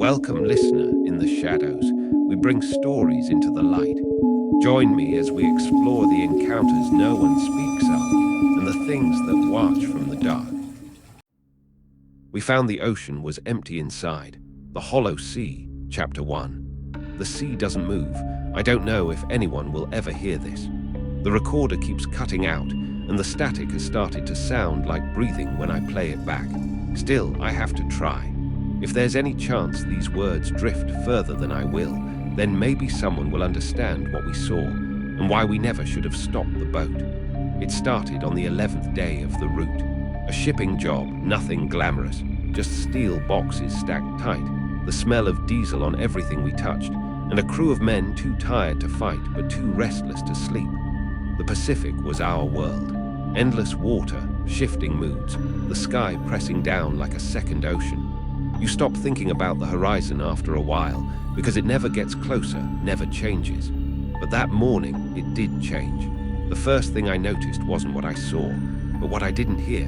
Welcome, listener, in the shadows. We bring stories into the light. Join me as we explore the encounters no one speaks of and the things that watch from the dark. We found the ocean was empty inside. The Hollow Sea, Chapter 1. The sea doesn't move. I don't know if anyone will ever hear this. The recorder keeps cutting out, and the static has started to sound like breathing when I play it back. Still, I have to try. If there's any chance these words drift further than I will, then maybe someone will understand what we saw and why we never should have stopped the boat. It started on the 11th day of the route. A shipping job, nothing glamorous, just steel boxes stacked tight, the smell of diesel on everything we touched, and a crew of men too tired to fight but too restless to sleep. The Pacific was our world. Endless water, shifting moods, the sky pressing down like a second ocean. You stop thinking about the horizon after a while because it never gets closer, never changes. But that morning, it did change. The first thing I noticed wasn't what I saw, but what I didn't hear.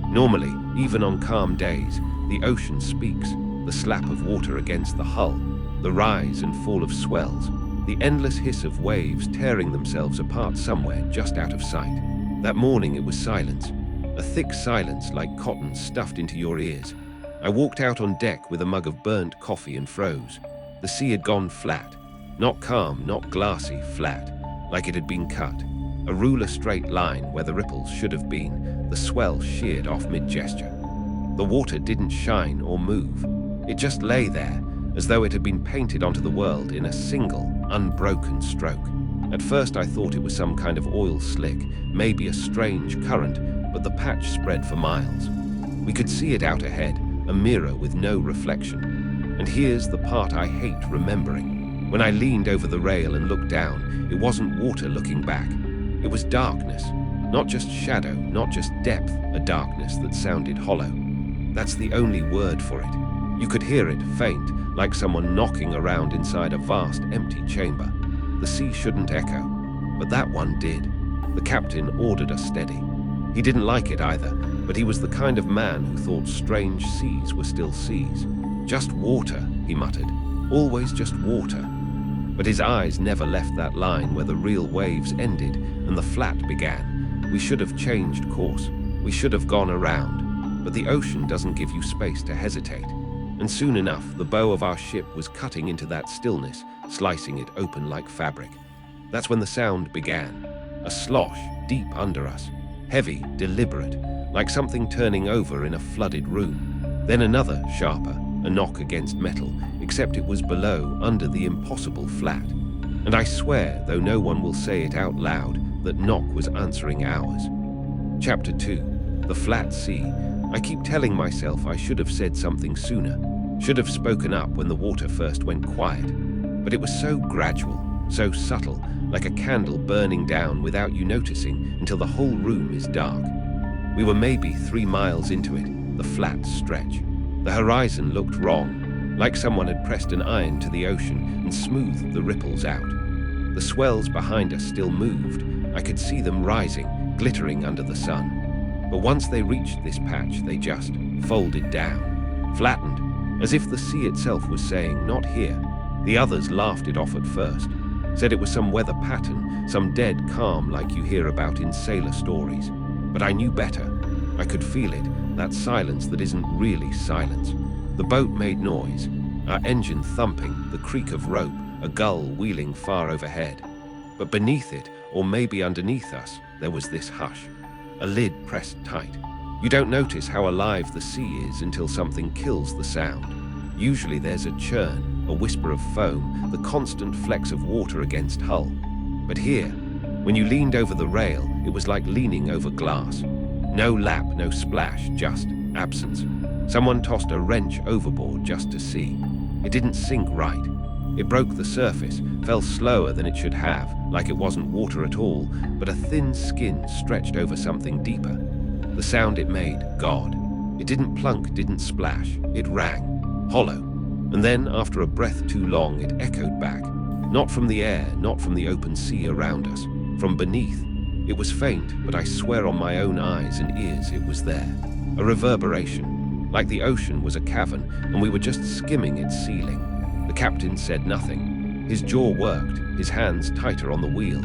Normally, even on calm days, the ocean speaks, the slap of water against the hull, the rise and fall of swells, the endless hiss of waves tearing themselves apart somewhere just out of sight. That morning it was silence, a thick silence like cotton stuffed into your ears. I walked out on deck with a mug of burnt coffee and froze. The sea had gone flat, not calm, not glassy, flat, like it had been cut. A ruler straight line where the ripples should have been, the swell sheared off mid-gesture. The water didn't shine or move. It just lay there, as though it had been painted onto the world in a single, unbroken stroke. At first I thought it was some kind of oil slick, maybe a strange current, but the patch spread for miles. We could see it out ahead, a mirror with no reflection. And here's the part I hate remembering. When I leaned over the rail and looked down, it wasn't water looking back. It was darkness. Not just shadow, not just depth, a darkness that sounded hollow. That's the only word for it. You could hear it, faint, like someone knocking around inside a vast, empty chamber. The sea shouldn't echo, but that one did. The captain ordered us steady. He didn't like it either, but he was the kind of man who thought strange seas were still seas. Just water, he muttered. Always just water. But his eyes never left that line where the real waves ended and the flat began. We should have changed course. We should have gone around. But the ocean doesn't give you space to hesitate. And soon enough, the bow of our ship was cutting into that stillness, slicing it open like fabric. That's when the sound began. A slosh deep under us. Heavy, deliberate, like something turning over in a flooded room. Then another, sharper, a knock against metal, except it was below, under the impossible flat. And I swear, though no one will say it out loud, that knock was answering ours. Chapter 2. The Flat Sea. I keep telling myself I should have said something sooner, should have spoken up when the water first went quiet. But it was so gradual, so subtle, like a candle burning down without you noticing until the whole room is dark. We were maybe 3 miles into it, the flat stretch. The horizon looked wrong, like someone had pressed an iron to the ocean and smoothed the ripples out. The swells behind us still moved. I could see them rising, glittering under the sun. But once they reached this patch, they just folded down, flattened, as if the sea itself was saying, "Not here." The others laughed it off at first, said it was some weather pattern, some dead calm like you hear about in sailor stories. But I knew better. I could feel it, that silence that isn't really silence. The boat made noise, our engine thumping, the creak of rope, a gull wheeling far overhead. But beneath it, or maybe underneath us, there was this hush, a lid pressed tight. You don't notice how alive the sea is until something kills the sound. Usually there's a churn, a whisper of foam, the constant flecks of water against hull. But here, when you leaned over the rail, it was like leaning over glass. No lap, no splash, just absence. Someone tossed a wrench overboard just to see. It didn't sink right. It broke the surface, fell slower than it should have, like it wasn't water at all, but a thin skin stretched over something deeper. The sound it made, God. It didn't plunk, didn't splash. It rang, hollow. And then, after a breath too long, it echoed back. Not from the air, not from the open sea around us. From beneath. It was faint, but I swear on my own eyes and ears it was there. A reverberation. like the ocean was a cavern and we were just skimming its ceiling. The captain said nothing. His jaw worked, his hands tighter on the wheel.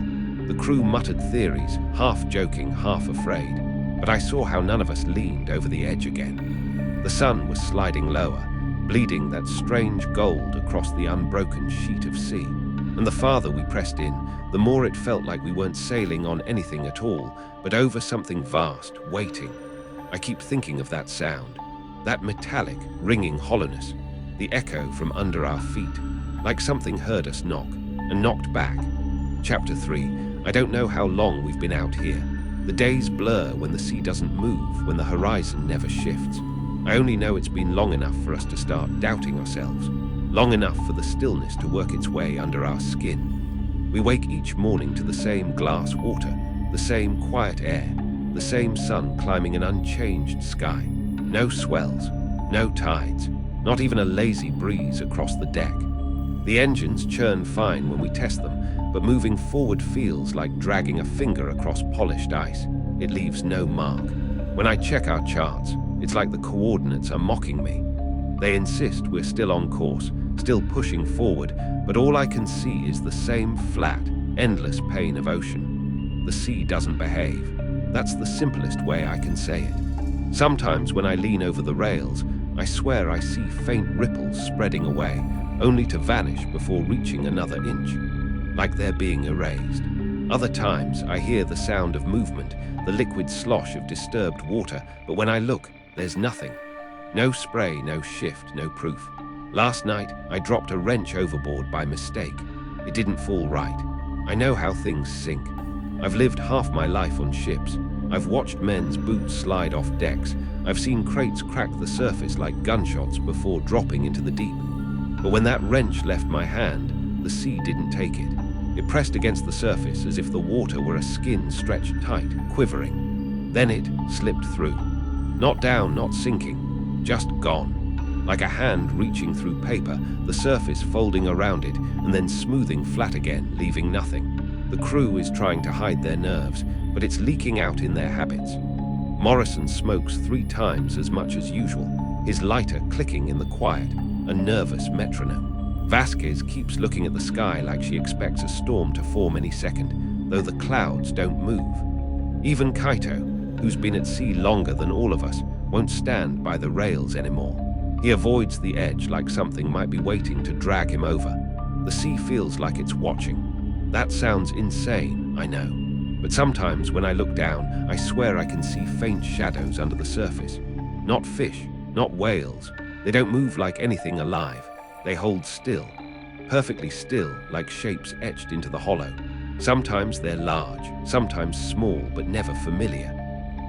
The crew muttered theories, half joking, half afraid. But I saw how none of us leaned over the edge again. The sun was sliding lower, bleeding that strange gold across the unbroken sheet of sea. And the farther we pressed in, the more it felt like we weren't sailing on anything at all, but over something vast, waiting. I keep thinking of that sound, that metallic, ringing hollowness, the echo from under our feet, like something heard us knock, and knocked back. Chapter 3. I don't know how long we've been out here. The days blur when the sea doesn't move, when the horizon never shifts. I only know it's been long enough for us to start doubting ourselves, long enough for the stillness to work its way under our skin. We wake each morning to the same glass water, the same quiet air, the same sun climbing an unchanged sky. No swells, no tides, not even a lazy breeze across the deck. The engines churn fine when we test them, but moving forward feels like dragging a finger across polished ice. It leaves no mark. When I check our charts, it's like the coordinates are mocking me. They insist we're still on course, still pushing forward, but all I can see is the same flat, endless pane of ocean. The sea doesn't behave. That's the simplest way I can say it. Sometimes when I lean over the rails, I swear I see faint ripples spreading away, only to vanish before reaching another inch, like they're being erased. Other times I hear the sound of movement, the liquid slosh of disturbed water, but when I look, there's nothing. No spray, no shift, no proof. Last night, I dropped a wrench overboard by mistake. It didn't fall right. I know how things sink. I've lived half my life on ships. I've watched men's boots slide off decks. I've seen crates crack the surface like gunshots before dropping into the deep. But when that wrench left my hand, the sea didn't take it. It pressed against the surface as if the water were a skin stretched tight, quivering. Then it slipped through. Not down, not sinking, just gone. Like a hand reaching through paper, the surface folding around it and then smoothing flat again, leaving nothing. The crew is trying to hide their nerves, but it's leaking out in their habits. Morrison smokes 3 times as much as usual, his lighter clicking in the quiet, a nervous metronome. Vasquez keeps looking at the sky like she expects a storm to form any second, though the clouds don't move. Even Kaito, who's been at sea longer than all of us, won't stand by the rails anymore. He avoids the edge like something might be waiting to drag him over. The sea feels like it's watching. That sounds insane, I know. But sometimes when I look down, I swear I can see faint shadows under the surface. Not fish, not whales. They don't move like anything alive. They hold still, perfectly still, like shapes etched into the hollow. Sometimes they're large, sometimes small, but never familiar.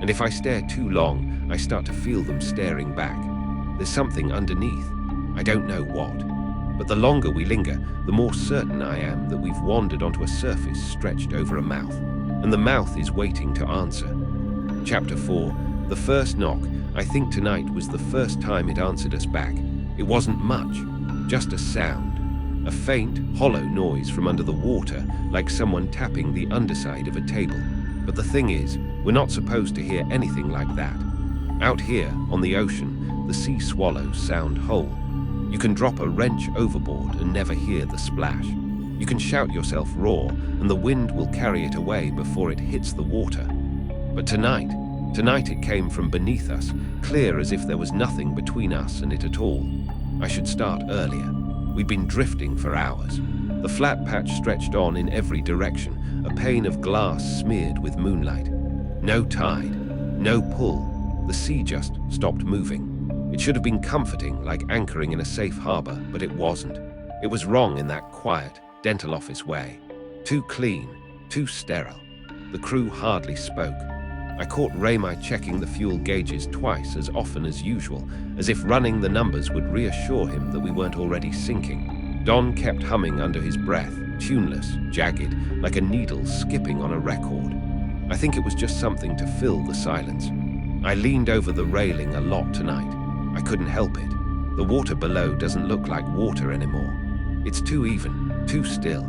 And if I stare too long, I start to feel them staring back. There's something underneath. I don't know what. But the longer we linger, the more certain I am that we've wandered onto a surface stretched over a mouth. And the mouth is waiting to answer. Chapter 4. The first knock. I think tonight was the first time it answered us back. It wasn't much, just a sound. A faint, hollow noise from under the water, like someone tapping the underside of a table. But the thing is, we're not supposed to hear anything like that. Out here, on the ocean, the sea swallows sound whole. You can drop a wrench overboard and never hear the splash. You can shout yourself raw, and the wind will carry it away before it hits the water. But tonight it came from beneath us, clear as if there was nothing between us and it at all. I should start earlier. We'd been drifting for hours. The flat patch stretched on in every direction, a pane of glass smeared with moonlight. No tide, no pull. The sea just stopped moving. It should have been comforting, like anchoring in a safe harbor, but it wasn't. It was wrong in that quiet, dental office way. Too clean, too sterile. The crew hardly spoke. I caught Raymai checking the fuel gauges twice as often as usual, as if running the numbers would reassure him that we weren't already sinking. Don kept humming under his breath, tuneless, jagged, like a needle skipping on a record. I think it was just something to fill the silence. I leaned over the railing a lot tonight. I couldn't help it. The water below doesn't look like water anymore. It's too even, too still.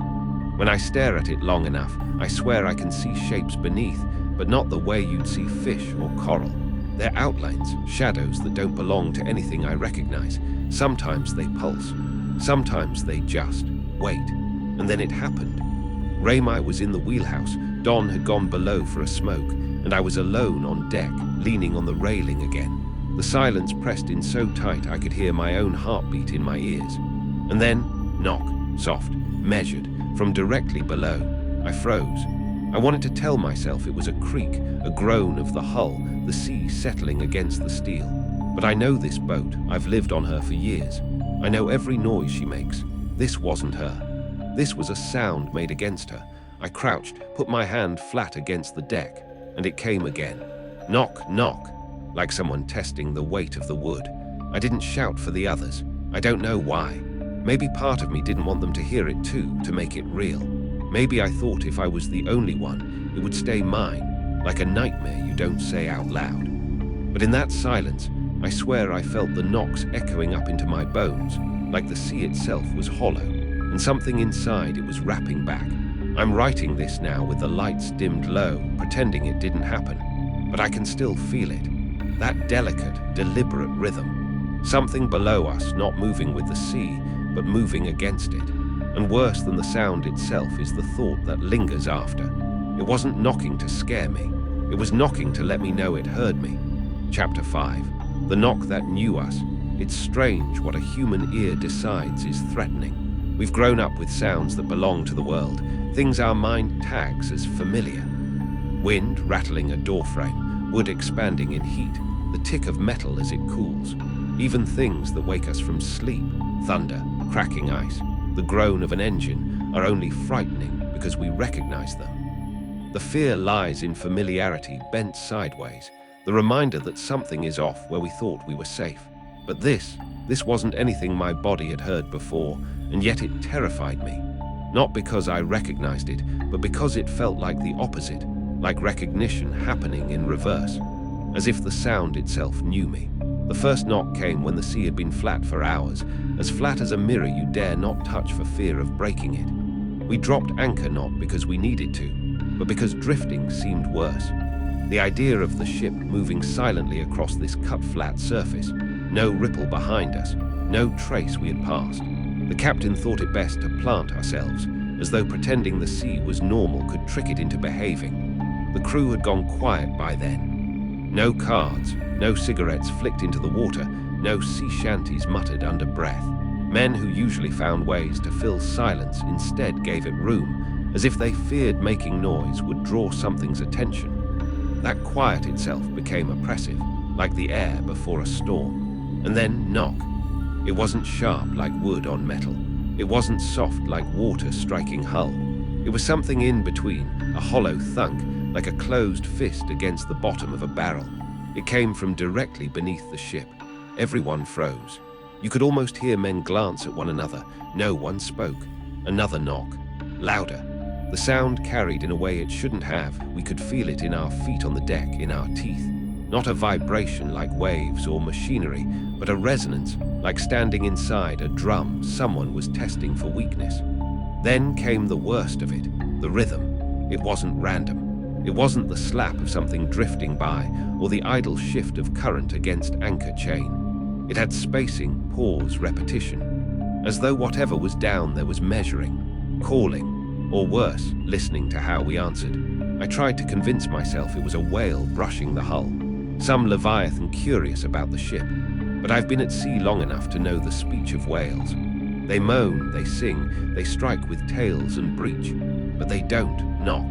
When I stare at it long enough, I swear I can see shapes beneath, but not the way you'd see fish or coral. They're outlines, shadows that don't belong to anything I recognize. Sometimes they pulse. Sometimes they just wait. And then it happened. Raymai was in the wheelhouse. Don had gone below for a smoke, and I was alone on deck, leaning on the railing again. The silence pressed in so tight I could hear my own heartbeat in my ears. And then, knock, soft, measured, from directly below. I froze. I wanted to tell myself it was a creak, a groan of the hull, the sea settling against the steel. But I know this boat. I've lived on her for years. I know every noise she makes. This wasn't her. This was a sound made against her. I crouched, put my hand flat against the deck, and it came again. Knock, knock, like someone testing the weight of the wood. I didn't shout for the others. I don't know why. Maybe part of me didn't want them to hear it too, to make it real. Maybe I thought if I was the only one, it would stay mine, like a nightmare you don't say out loud. But in that silence, I swear I felt the knocks echoing up into my bones, like the sea itself was hollow, and something inside it was rapping back. I'm writing this now with the lights dimmed low, pretending it didn't happen. But I can still feel it. That delicate, deliberate rhythm. Something below us, not moving with the sea, but moving against it. And worse than the sound itself is the thought that lingers after. It wasn't knocking to scare me. It was knocking to let me know it heard me. Chapter 5. The knock that knew us. It's strange what a human ear decides is threatening. We've grown up with sounds that belong to the world, things our mind tags as familiar. Wind rattling a doorframe, wood expanding in heat, the tick of metal as it cools. Even things that wake us from sleep, thunder, cracking ice, the groan of an engine, are only frightening because we recognize them. The fear lies in familiarity bent sideways, the reminder that something is off where we thought we were safe. But this wasn't anything my body had heard before, and yet it terrified me. Not because I recognized it, but because it felt like the opposite, like recognition happening in reverse, as if the sound itself knew me. The first knock came when the sea had been flat for hours, as flat as a mirror you dare not touch for fear of breaking it. We dropped anchor not because we needed to, but because drifting seemed worse. The idea of the ship moving silently across this cut-flat surface, no ripple behind us, no trace we had passed. The captain thought it best to plant ourselves, as though pretending the sea was normal could trick it into behaving. The crew had gone quiet by then. No cards, no cigarettes flicked into the water, no sea shanties muttered under breath. Men who usually found ways to fill silence instead gave it room, as if they feared making noise would draw something's attention. That quiet itself became oppressive, like the air before a storm. And then knock. It wasn't sharp like wood on metal. It wasn't soft like water striking hull. It was something in between, a hollow thunk, like a closed fist against the bottom of a barrel. It came from directly beneath the ship. Everyone froze. You could almost hear men glance at one another. No one spoke. Another knock. Louder. The sound carried in a way it shouldn't have. We could feel it in our feet on the deck, in our teeth. Not a vibration like waves or machinery, but a resonance, like standing inside a drum someone was testing for weakness. Then came the worst of it, the rhythm. It wasn't random. It wasn't the slap of something drifting by, or the idle shift of current against anchor chain. It had spacing, pause, repetition. As though whatever was down there was measuring, calling, or worse, listening to how we answered. I tried to convince myself it was a whale brushing the hull, some leviathan curious about the ship. But I've been at sea long enough to know the speech of whales. They moan, they sing, they strike with tails and breach, but they don't knock.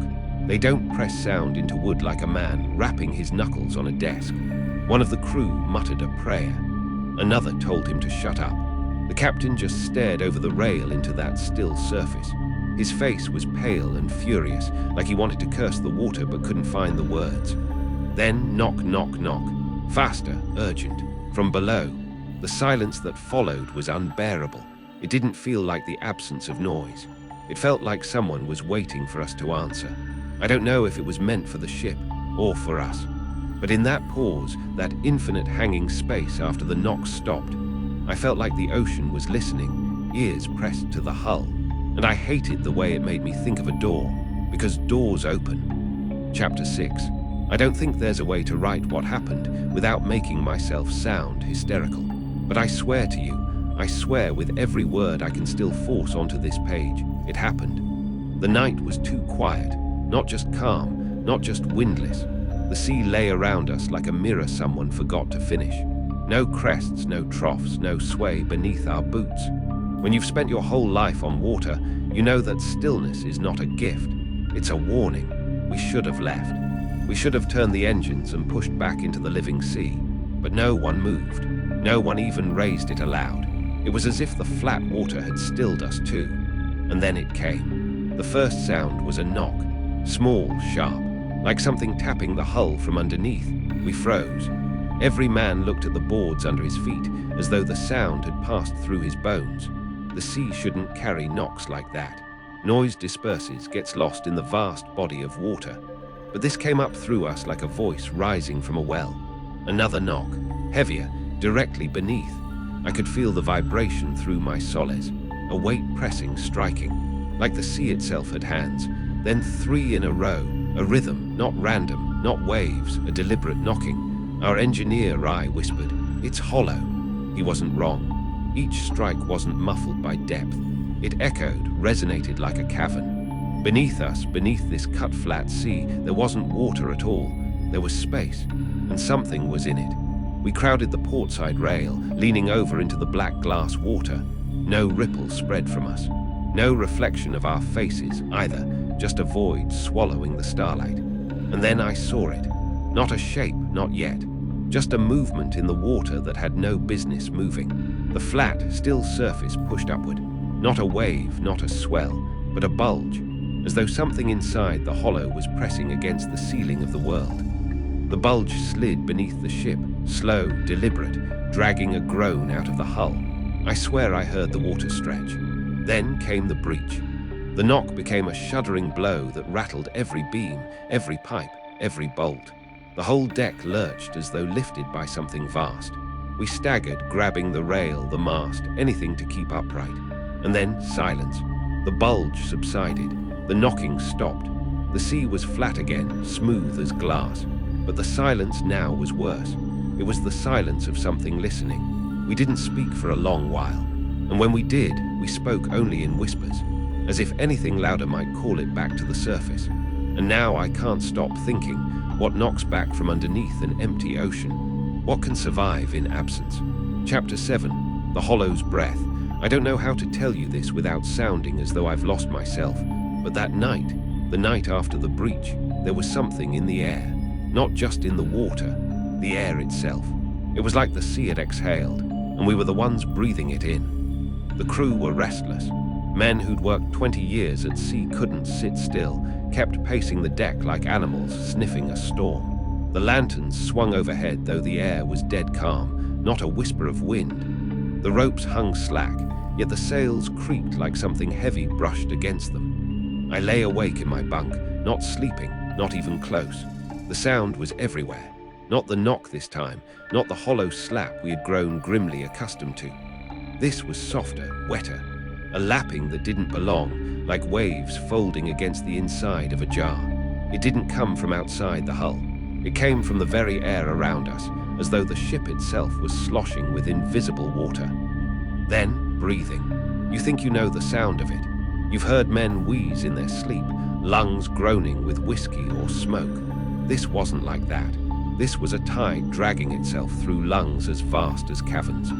They don't press sound into wood like a man rapping his knuckles on a desk. One of the crew muttered a prayer. Another told him to shut up. The captain just stared over the rail into that still surface. His face was pale and furious, like he wanted to curse the water but couldn't find the words. Then knock, knock, knock. Faster, urgent. From below, the silence that followed was unbearable. It didn't feel like the absence of noise. It felt like someone was waiting for us to answer. I don't know if it was meant for the ship or for us. But in that pause, that infinite hanging space after the knock stopped, I felt like the ocean was listening, ears pressed to the hull. And I hated the way it made me think of a door, because doors open. Chapter 6. I don't think there's a way to write what happened without making myself sound hysterical. But I swear to you, I swear with every word I can still force onto this page, it happened. The night was too quiet, not just calm, not just windless. The sea lay around us like a mirror someone forgot to finish. No crests, no troughs, no sway beneath our boots. When you've spent your whole life on water, you know that stillness is not a gift. It's a warning. We should have left. We should have turned the engines and pushed back into the living sea. But no one moved. No one even raised it aloud. It was as if the flat water had stilled us too. And then it came. The first sound was a knock. Small, sharp, like something tapping the hull from underneath. We froze. Every man looked at the boards under his feet, as though the sound had passed through his bones. The sea shouldn't carry knocks like that. Noise disperses, gets lost in the vast body of water. But this came up through us like a voice rising from a well. Another knock, heavier, directly beneath. I could feel the vibration through my soles, a weight pressing, striking, like the sea itself had hands. Then 3 in a row, a rhythm, not random, not waves, a deliberate knocking. Our engineer eye whispered, "It's hollow." He wasn't wrong. Each strike wasn't muffled by depth. It echoed, resonated like a cavern. Beneath us, beneath this cut-flat sea, there wasn't water at all. There was space, and something was in it. We crowded the portside rail, leaning over into the black glass water. No ripple spread from us. No reflection of our faces, either, just a void swallowing the starlight. And then I saw it. Not a shape, not yet. Just a movement in the water that had no business moving. The flat, still surface pushed upward. Not a wave, not a swell, but a bulge, as though something inside the hollow was pressing against the ceiling of the world. The bulge slid beneath the ship, slow, deliberate, dragging a groan out of the hull. I swear I heard the water stretch. Then came the breach. The knock became a shuddering blow that rattled every beam, every pipe, every bolt. The whole deck lurched as though lifted by something vast. We staggered, grabbing the rail, the mast, anything to keep upright. And then silence. The bulge subsided. The knocking stopped. The sea was flat again, smooth as glass. But the silence now was worse. It was the silence of something listening. We didn't speak for a long while. And when we did, we spoke only in whispers, as if anything louder might call it back to the surface. And now I can't stop thinking, what knocks back from underneath an empty ocean? What can survive in absence? Chapter 7, The Hollow's Breath. I don't know how to tell you this without sounding as though I've lost myself, but that night, the night after the breach, there was something in the air. Not just in the water, the air itself. It was like the sea had exhaled, and we were the ones breathing it in. The crew were restless. Men who'd worked 20 years at sea couldn't sit still, kept pacing the deck like animals sniffing a storm. The lanterns swung overhead, though the air was dead calm, not a whisper of wind. The ropes hung slack, yet the sails creaked like something heavy brushed against them. I lay awake in my bunk, not sleeping, not even close. The sound was everywhere. Not the knock this time, not the hollow slap we had grown grimly accustomed to. This was softer, wetter, a lapping that didn't belong, like waves folding against the inside of a jar. It didn't come from outside the hull. It came from the very air around us, as though the ship itself was sloshing with invisible water. Then, breathing. You think you know the sound of it. You've heard men wheeze in their sleep, lungs groaning with whiskey or smoke. This wasn't like that. This was a tide dragging itself through lungs as vast as caverns.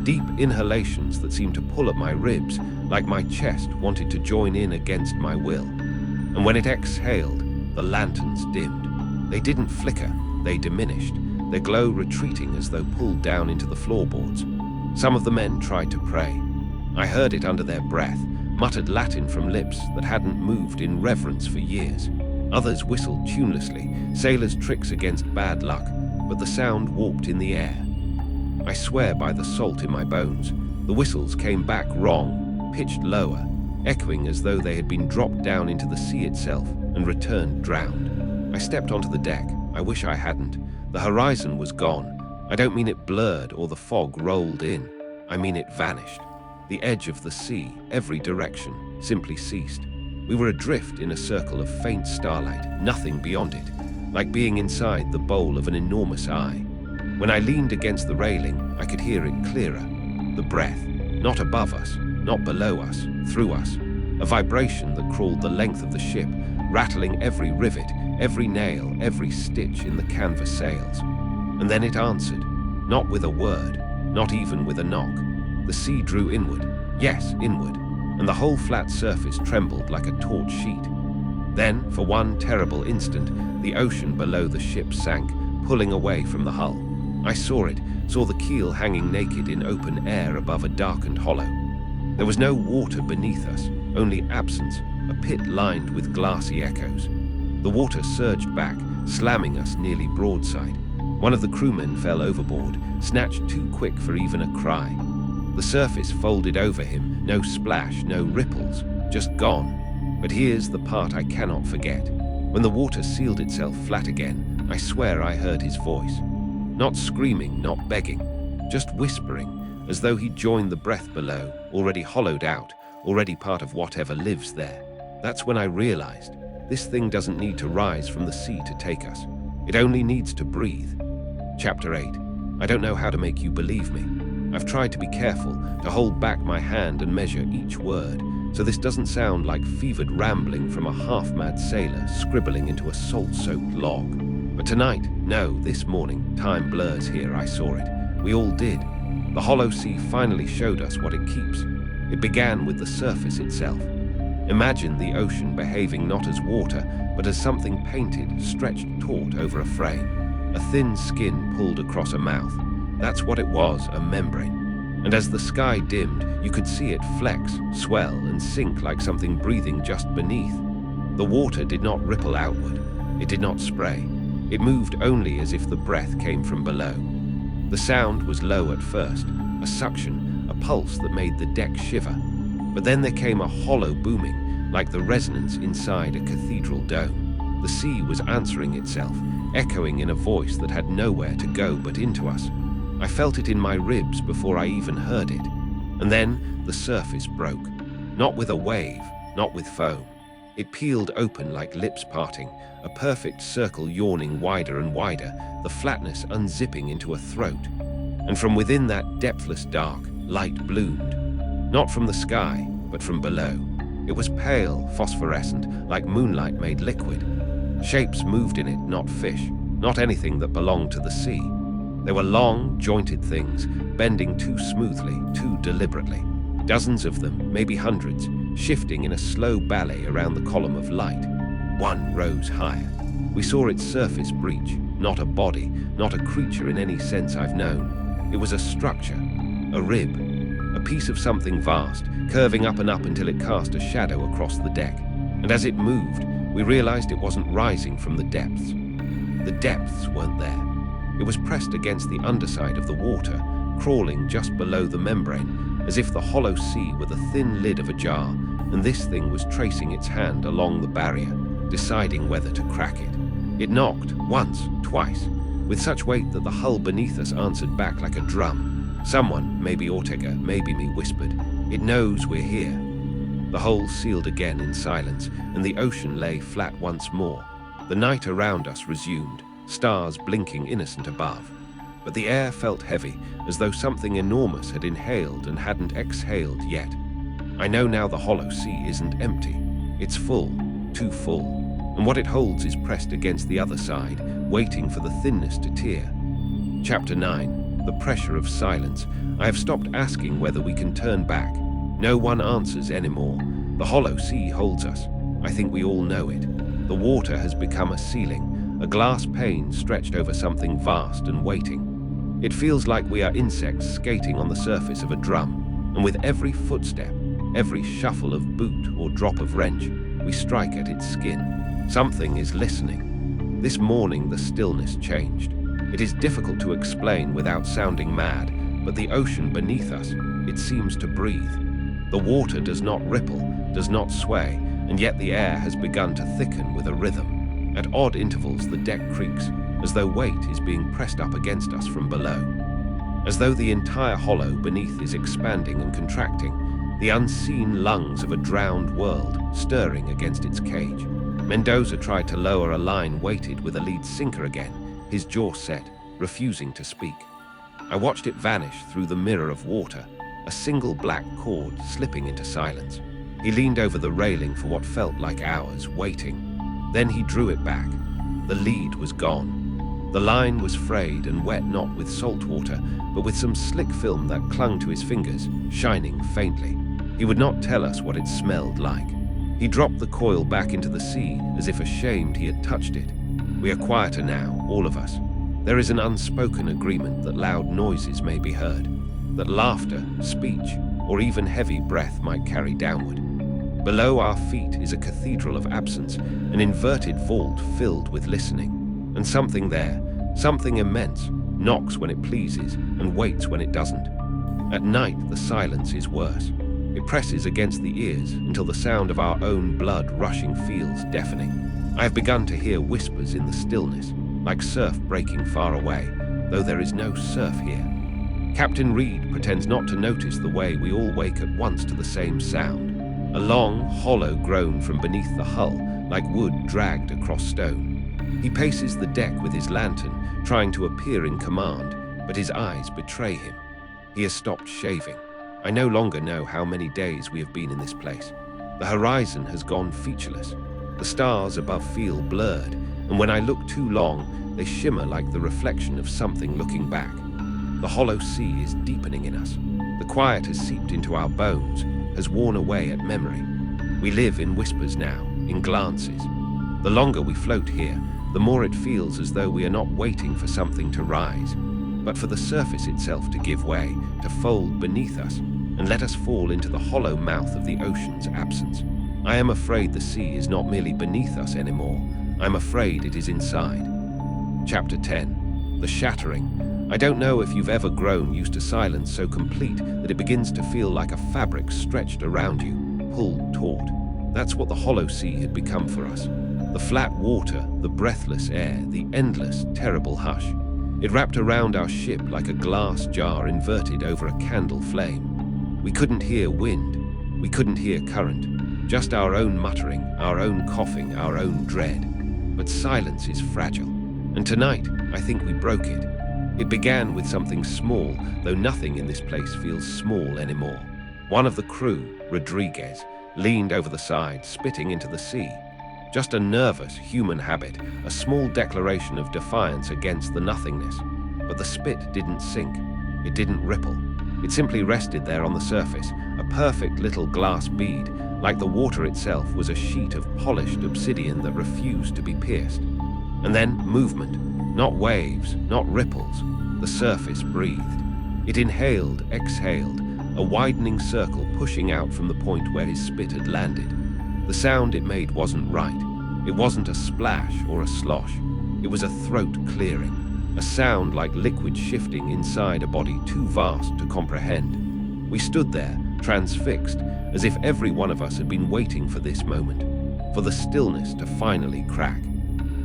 Deep inhalations that seemed to pull at my ribs, like my chest wanted to join in against my will. And when it exhaled, the lanterns dimmed. They didn't flicker, they diminished, their glow retreating as though pulled down into the floorboards. Some of the men tried to pray. I heard it under their breath, muttered Latin from lips that hadn't moved in reverence for years. Others whistled tunelessly, sailors' tricks against bad luck, but the sound warped in the air. I swear by the salt in my bones, the whistles came back wrong, pitched lower, echoing as though they had been dropped down into the sea itself and returned drowned. I stepped onto the deck. I wish I hadn't. The horizon was gone. I don't mean it blurred or the fog rolled in. I mean it vanished. The edge of the sea, every direction, simply ceased. We were adrift in a circle of faint starlight, nothing beyond it. like being inside the bowl of an enormous eye. When I leaned against the railing, I could hear it clearer. The breath, not above us, not below us, through us. A vibration that crawled the length of the ship, rattling every rivet, every nail, every stitch in the canvas sails. And then it answered, not with a word, not even with a knock. The sea drew inward, yes, inward, and the whole flat surface trembled like a taut sheet. Then, for one terrible instant, the ocean below the ship sank, pulling away from the hull. I saw it, saw the keel hanging naked in open air above a darkened hollow. There was no water beneath us, only absence, a pit lined with glassy echoes. The water surged back, slamming us nearly broadside. One of the crewmen fell overboard, snatched too quick for even a cry. The surface folded over him, no splash, no ripples, just gone. But here's the part I cannot forget. When the water sealed itself flat again, I swear I heard his voice. Not screaming, not begging, just whispering, as though he'd joined the breath below, already hollowed out, already part of whatever lives there. That's when I realized, this thing doesn't need to rise from the sea to take us. It only needs to breathe. Chapter 8. I don't know how to make you believe me. I've tried to be careful, to hold back my hand and measure each word, so this doesn't sound like fevered rambling from a half-mad sailor scribbling into a salt-soaked log. But tonight, no, this morning, time blurs here, I saw it. We all did. The hollow sea finally showed us what it keeps. It began with the surface itself. Imagine the ocean behaving not as water, but as something painted, stretched taut over a frame. A thin skin pulled across a mouth. That's what it was, a membrane. And as the sky dimmed, you could see it flex, swell, and sink like something breathing just beneath. The water did not ripple outward. It did not spray. It moved only as if the breath came from below. The sound was low at first, a suction, a pulse that made the deck shiver. But then there came a hollow booming, like the resonance inside a cathedral dome. The sea was answering itself, echoing in a voice that had nowhere to go but into us. I felt it in my ribs before I even heard it. And then the surface broke. Not with a wave, not with foam. It peeled open like lips parting, a perfect circle yawning wider and wider, the flatness unzipping into a throat. And from within that depthless dark, light bloomed. Not from the sky, but from below. It was pale, phosphorescent, like moonlight made liquid. Shapes moved in it, not fish, not anything that belonged to the sea. They were long, jointed things, bending too smoothly, too deliberately. Dozens of them, maybe hundreds, shifting in a slow ballet around the column of light. One rose higher. We saw its surface breach, not a body, not a creature in any sense I've known. It was a structure, a rib, a piece of something vast, curving up and up until it cast a shadow across the deck. And as it moved, we realized it wasn't rising from the depths. The depths weren't there. It was pressed against the underside of the water, crawling just below the membrane, as if the hollow sea were the thin lid of a jar, and this thing was tracing its hand along the barrier, deciding whether to crack it. It knocked, once, twice, with such weight that the hull beneath us answered back like a drum. Someone, maybe Ortega, maybe me, whispered, "It knows we're here." The hole sealed again in silence, and the ocean lay flat once more. The night around us resumed, stars blinking innocent above. But the air felt heavy, as though something enormous had inhaled and hadn't exhaled yet. I know now the hollow sea isn't empty. It's full, too full, and what it holds is pressed against the other side, waiting for the thinness to tear. Chapter 9. The pressure of silence. I have stopped asking whether we can turn back. No one answers anymore. The hollow sea holds us. I think we all know it. The water has become a ceiling, a glass pane stretched over something vast and waiting. It feels like we are insects skating on the surface of a drum, and with every footstep, every shuffle of boot or drop of wrench, we strike at its skin. Something is listening. This morning the stillness changed. It is difficult to explain without sounding mad, but the ocean beneath us, it seems to breathe. The water does not ripple, does not sway, and yet the air has begun to thicken with a rhythm. At odd intervals the deck creaks, as though weight is being pressed up against us from below. As though the entire hollow beneath is expanding and contracting, the unseen lungs of a drowned world stirring against its cage. Mendoza tried to lower a line weighted with a lead sinker again, his jaw set, refusing to speak. I watched it vanish through the mirror of water, a single black cord slipping into silence. He leaned over the railing for what felt like hours, waiting. Then he drew it back. The lead was gone. The line was frayed and wet not with salt water, but with some slick film that clung to his fingers, shining faintly. He would not tell us what it smelled like. He dropped the coil back into the sea as if ashamed he had touched it. We are quieter now, all of us. There is an unspoken agreement that loud noises may be heard, that laughter, speech, or even heavy breath might carry downward. Below our feet is a cathedral of absence, an inverted vault filled with listening. And something there, something immense, knocks when it pleases and waits when it doesn't. At night, the silence is worse. It presses against the ears until the sound of our own blood rushing feels deafening. I have begun to hear whispers in the stillness, like surf breaking far away, though there is no surf here. Captain Reed pretends not to notice the way we all wake at once to the same sound. A long, hollow groan from beneath the hull, like wood dragged across stone. He paces the deck with his lantern, trying to appear in command, but his eyes betray him. He has stopped shaving. I no longer know how many days we have been in this place. The horizon has gone featureless. The stars above feel blurred, and when I look too long, they shimmer like the reflection of something looking back. The hollow sea is deepening in us. The quiet has seeped into our bones, has worn away at memory. We live in whispers now, in glances. The longer we float here, the more it feels as though we are not waiting for something to rise, but for the surface itself to give way, to fold beneath us, and let us fall into the hollow mouth of the ocean's absence. I am afraid the sea is not merely beneath us anymore. I'm afraid it is inside. Chapter 10. The Shattering. I don't know if you've ever grown used to silence so complete that it begins to feel like a fabric stretched around you, pulled taut. That's what the hollow sea had become for us. The flat water, the breathless air, the endless, terrible hush. It wrapped around our ship like a glass jar inverted over a candle flame. We couldn't hear wind. We couldn't hear current. Just our own muttering, our own coughing, our own dread. But silence is fragile. And tonight, I think we broke it. It began with something small, though nothing in this place feels small anymore. One of the crew, Rodriguez, leaned over the side, spitting into the sea. Just a nervous human habit, a small declaration of defiance against the nothingness. But the spit didn't sink. It didn't ripple. It simply rested there on the surface, a perfect little glass bead, like the water itself was a sheet of polished obsidian that refused to be pierced. And then movement. Not waves, not ripples. The surface breathed. It inhaled, exhaled, a widening circle pushing out from the point where his spit had landed. The sound it made wasn't right. It wasn't a splash or a slosh. It was a throat clearing, a sound like liquid shifting inside a body too vast to comprehend. We stood there, transfixed, as if every one of us had been waiting for this moment, for the stillness to finally crack.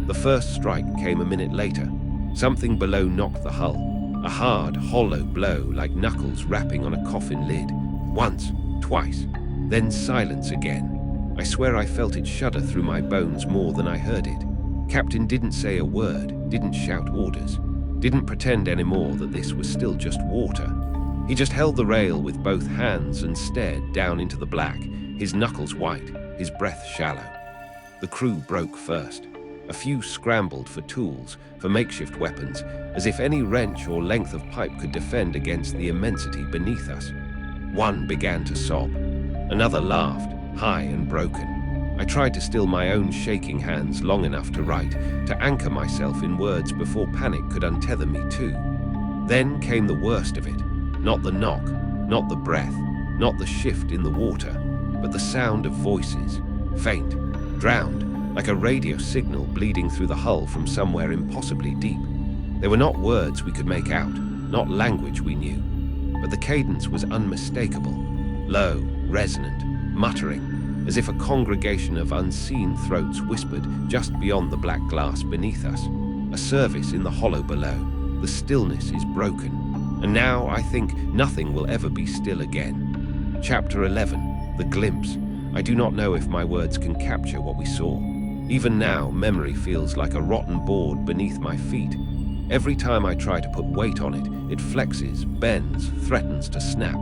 The first strike came a minute later. Something below knocked the hull, a hard, hollow blow like knuckles rapping on a coffin lid. Once, twice, then silence again. I swear I felt it shudder through my bones more than I heard it. Captain didn't say a word, didn't shout orders, didn't pretend anymore that this was still just water. He just held the rail with both hands and stared down into the black, his knuckles white, his breath shallow. The crew broke first. A few scrambled for tools, for makeshift weapons, as if any wrench or length of pipe could defend against the immensity beneath us. One began to sob. Another laughed, high and broken. I tried to still my own shaking hands long enough to write, to anchor myself in words before panic could untether me too. Then came the worst of it. Not the knock, not the breath, not the shift in the water, but the sound of voices, faint, drowned, like a radio signal bleeding through the hull from somewhere impossibly deep. They were not words we could make out, not language we knew, but the cadence was unmistakable, low, resonant, muttering, as if a congregation of unseen throats whispered just beyond the black glass beneath us. A service in the hollow below. The stillness is broken, and now I think nothing will ever be still again. Chapter 11. The Glimpse. I do not know if my words can capture what we saw. Even now, memory feels like a rotten board beneath my feet. Every time I try to put weight on it, it flexes, bends, threatens to snap.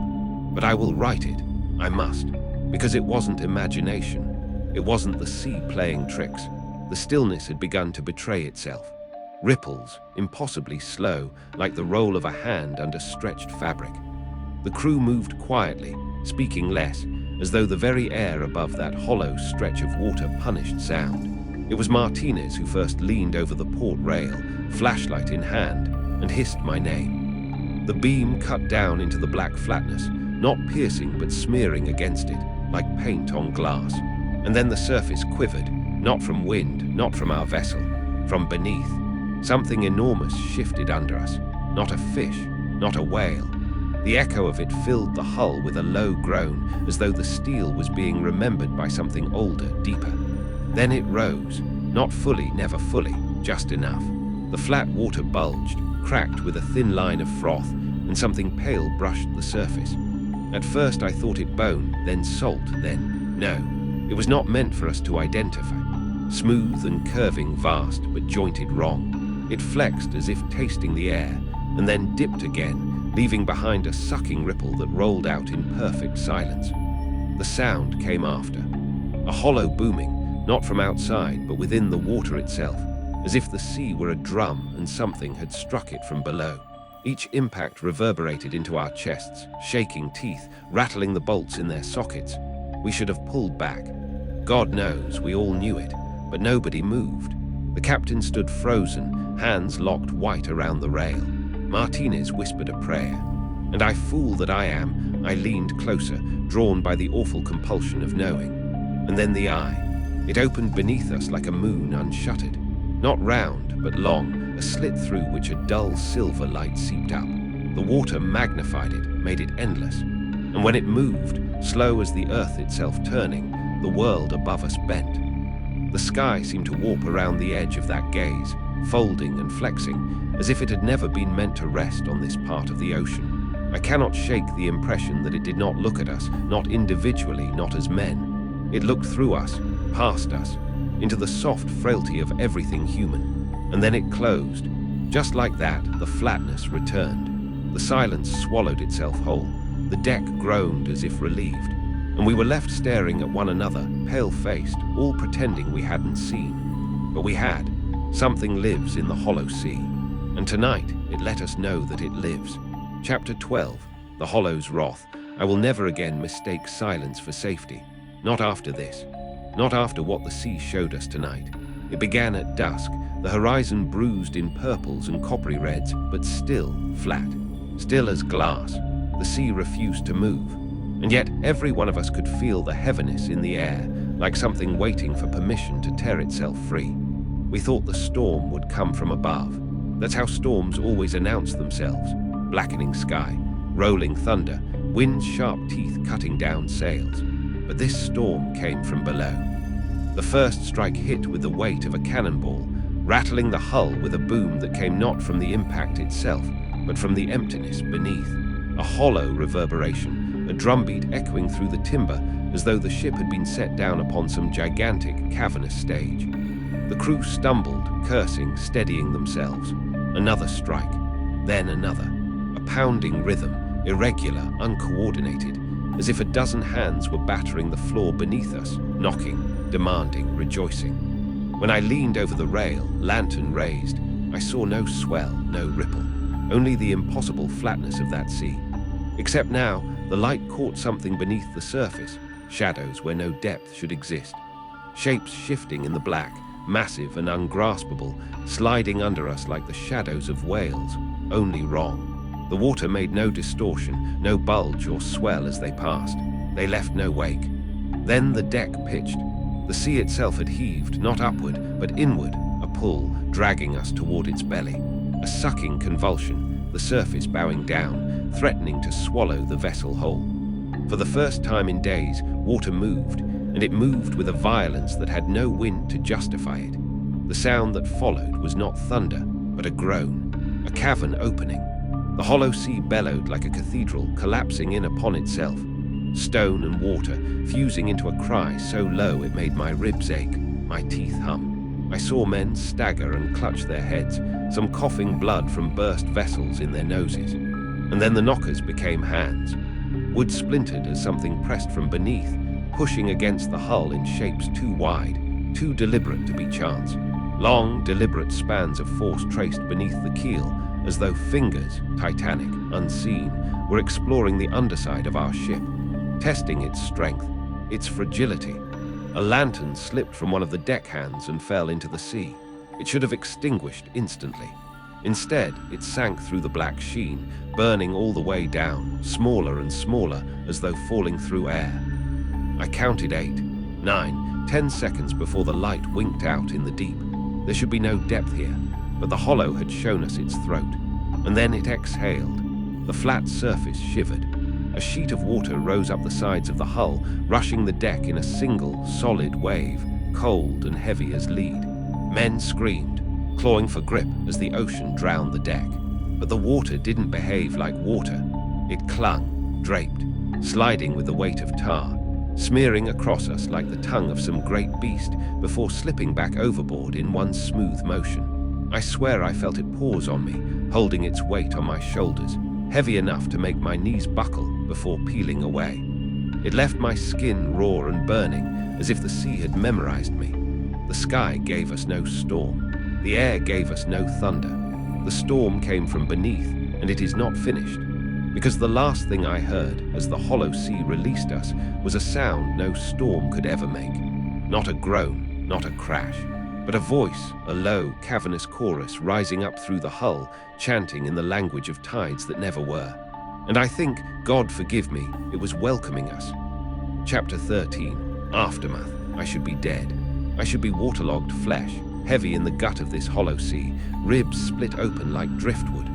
But I will write it. I must. Because it wasn't imagination. It wasn't the sea playing tricks. The stillness had begun to betray itself. Ripples, impossibly slow, like the roll of a hand under stretched fabric. The crew moved quietly, speaking less, as though the very air above that hollow stretch of water punished sound. It was Martinez who first leaned over the port rail, flashlight in hand, and hissed my name. The beam cut down into the black flatness, not piercing but smearing against it, like paint on glass. And then the surface quivered, not from wind, not from our vessel, from beneath. Something enormous shifted under us, not a fish, not a whale. The echo of it filled the hull with a low groan, as though the steel was being remembered by something older, deeper. Then it rose, not fully, never fully, just enough. The flat water bulged, cracked with a thin line of froth, and something pale brushed the surface. At first I thought it bone, then salt, then no. It was not meant for us to identify. Smooth and curving, vast, but jointed wrong. It flexed as if tasting the air, and then dipped again, leaving behind a sucking ripple that rolled out in perfect silence. The sound came after. A hollow booming, not from outside, but within the water itself, as if the sea were a drum and something had struck it from below. Each impact reverberated into our chests, shaking teeth, rattling the bolts in their sockets. We should have pulled back. God knows, we all knew it, but nobody moved. The captain stood frozen, hands locked white around the rail. Martinez whispered a prayer, and I, fool that I am, I leaned closer, drawn by the awful compulsion of knowing. And then the eye. It opened beneath us like a moon unshuttered. Not round, but long, a slit through which a dull silver light seeped up. The water magnified it, made it endless. And when it moved, slow as the earth itself turning, the world above us bent. The sky seemed to warp around the edge of that gaze, folding and flexing, as if it had never been meant to rest on this part of the ocean. I cannot shake the impression that it did not look at us, not individually, not as men. It looked through us, past us, into the soft frailty of everything human. And then it closed. Just like that, the flatness returned. The silence swallowed itself whole. The deck groaned as if relieved. And we were left staring at one another, pale-faced, all pretending we hadn't seen. But we had. Something lives in the hollow sea. And tonight, it let us know that it lives. Chapter 12, The Hollow's Wrath. I will never again mistake silence for safety. Not after this. Not after what the sea showed us tonight. It began at dusk, the horizon bruised in purples and coppery reds, but still flat. Still as glass. The sea refused to move. And yet every one of us could feel the heaviness in the air, like something waiting for permission to tear itself free. We thought the storm would come from above. That's how storms always announce themselves. Blackening sky, rolling thunder, wind's sharp teeth cutting down sails. But this storm came from below. The first strike hit with the weight of a cannonball, rattling the hull with a boom that came not from the impact itself, but from the emptiness beneath. A hollow reverberation, a drumbeat echoing through the timber as though the ship had been set down upon some gigantic, cavernous stage. The crew stumbled, cursing, steadying themselves. Another strike, then another. A pounding rhythm, irregular, uncoordinated, as if a dozen hands were battering the floor beneath us, knocking, demanding, rejoicing. When I leaned over the rail, lantern raised, I saw no swell, no ripple, only the impossible flatness of that sea. Except now, the light caught something beneath the surface, shadows where no depth should exist. Shapes shifting in the black, massive and ungraspable, sliding under us like the shadows of whales, only wrong. The water made no distortion, no bulge or swell as they passed. They left no wake. Then the deck pitched. The sea itself had heaved, not upward, but inward, a pull, dragging us toward its belly. A sucking convulsion, the surface bowing down, threatening to swallow the vessel whole. For the first time in days, water moved, and it moved with a violence that had no wind to justify it. The sound that followed was not thunder, but a groan, a cavern opening. The hollow sea bellowed like a cathedral collapsing in upon itself, stone and water fusing into a cry so low it made my ribs ache. My teeth hum. I saw men stagger and clutch their heads, some coughing blood from burst vessels in their noses. And then the knockers became hands. Wood splintered as something pressed from beneath, pushing against the hull in shapes too wide, too deliberate to be chance. Long, deliberate spans of force traced beneath the keel, as though fingers, titanic, unseen, were exploring the underside of our ship, testing its strength, its fragility. A lantern slipped from one of the deckhands and fell into the sea. It should have extinguished instantly. Instead, it sank through the black sheen, burning all the way down, smaller and smaller, as though falling through air. I counted 8, 9, 10 seconds before the light winked out in the deep. There should be no depth here, but the hollow had shown us its throat. And then it exhaled. The flat surface shivered. A sheet of water rose up the sides of the hull, rushing the deck in a single, solid wave, cold and heavy as lead. Men screamed, clawing for grip as the ocean drowned the deck. But the water didn't behave like water. It clung, draped, sliding with the weight of tar, smearing across us like the tongue of some great beast before slipping back overboard in one smooth motion. I swear I felt it pause on me, holding its weight on my shoulders, heavy enough to make my knees buckle before peeling away. It left my skin raw and burning, as if the sea had memorized me. The sky gave us no storm. The air gave us no thunder. The storm came from beneath, and it is not finished. Because the last thing I heard as the hollow sea released us was a sound no storm could ever make. Not a groan, not a crash, but a voice, a low, cavernous chorus rising up through the hull, chanting in the language of tides that never were. And I think, God forgive me, it was welcoming us. Chapter 13, Aftermath. I should be dead. I should be waterlogged flesh, heavy in the gut of this hollow sea, ribs split open like driftwood.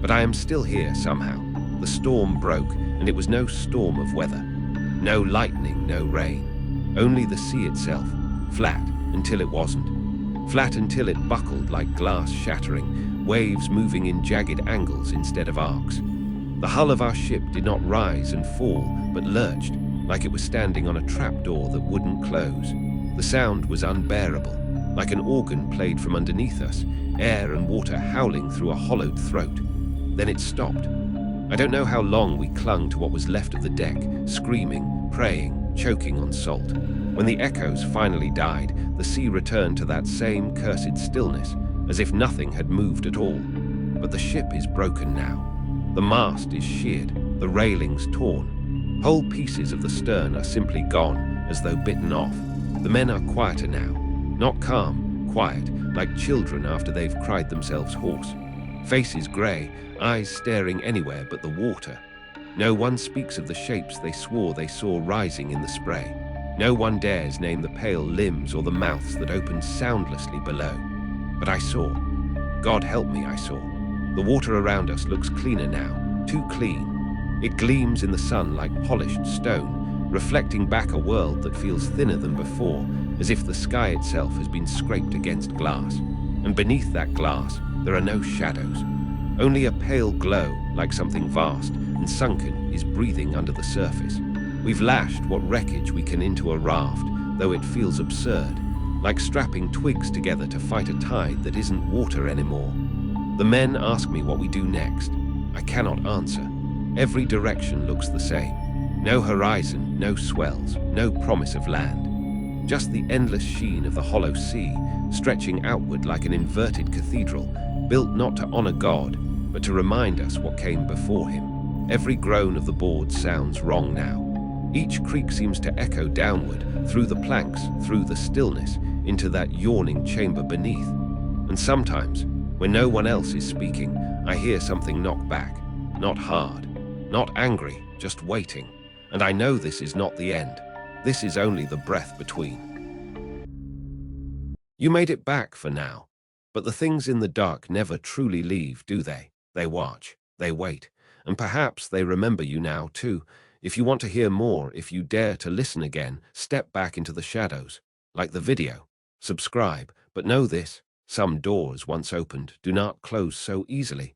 But I am still here somehow. The storm broke, and it was no storm of weather. No lightning, no rain. Only the sea itself, flat until it wasn't. Flat until it buckled like glass shattering, waves moving in jagged angles instead of arcs. The hull of our ship did not rise and fall, but lurched, like it was standing on a trapdoor that wouldn't close. The sound was unbearable, like an organ played from underneath us, air and water howling through a hollowed throat. Then it stopped. I don't know how long we clung to what was left of the deck, screaming, praying, choking on salt. When the echoes finally died, the sea returned to that same cursed stillness, as if nothing had moved at all. But the ship is broken now. The mast is sheared, the railings torn. Whole pieces of the stern are simply gone, as though bitten off. The men are quieter now, not calm, quiet, like children after they've cried themselves hoarse. Faces grey, eyes staring anywhere but the water. No one speaks of the shapes they swore they saw rising in the spray. No one dares name the pale limbs or the mouths that opened soundlessly below. But I saw. God help me, I saw. The water around us looks cleaner now, too clean. It gleams in the sun like polished stone, reflecting back a world that feels thinner than before, as if the sky itself has been scraped against glass. And beneath that glass, there are no shadows. Only a pale glow, like something vast and sunken, is breathing under the surface. We've lashed what wreckage we can into a raft, though it feels absurd, like strapping twigs together to fight a tide that isn't water anymore. The men ask me what we do next. I cannot answer. Every direction looks the same. No horizon, no swells, no promise of land. Just the endless sheen of the hollow sea, stretching outward like an inverted cathedral, built not to honor God, but to remind us what came before him. Every groan of the board sounds wrong now. Each creak seems to echo downward, through the planks, through the stillness, into that yawning chamber beneath. And sometimes, when no one else is speaking, I hear something knock back. Not hard, not angry, just waiting. And I know this is not the end. This is only the breath between. You made it back for now. But the things in the dark never truly leave, do they? They watch, they wait, and perhaps they remember you now too. If you want to hear more, if you dare to listen again, step back into the shadows. Like the video. Subscribe, but know this. Some doors once opened do not close so easily.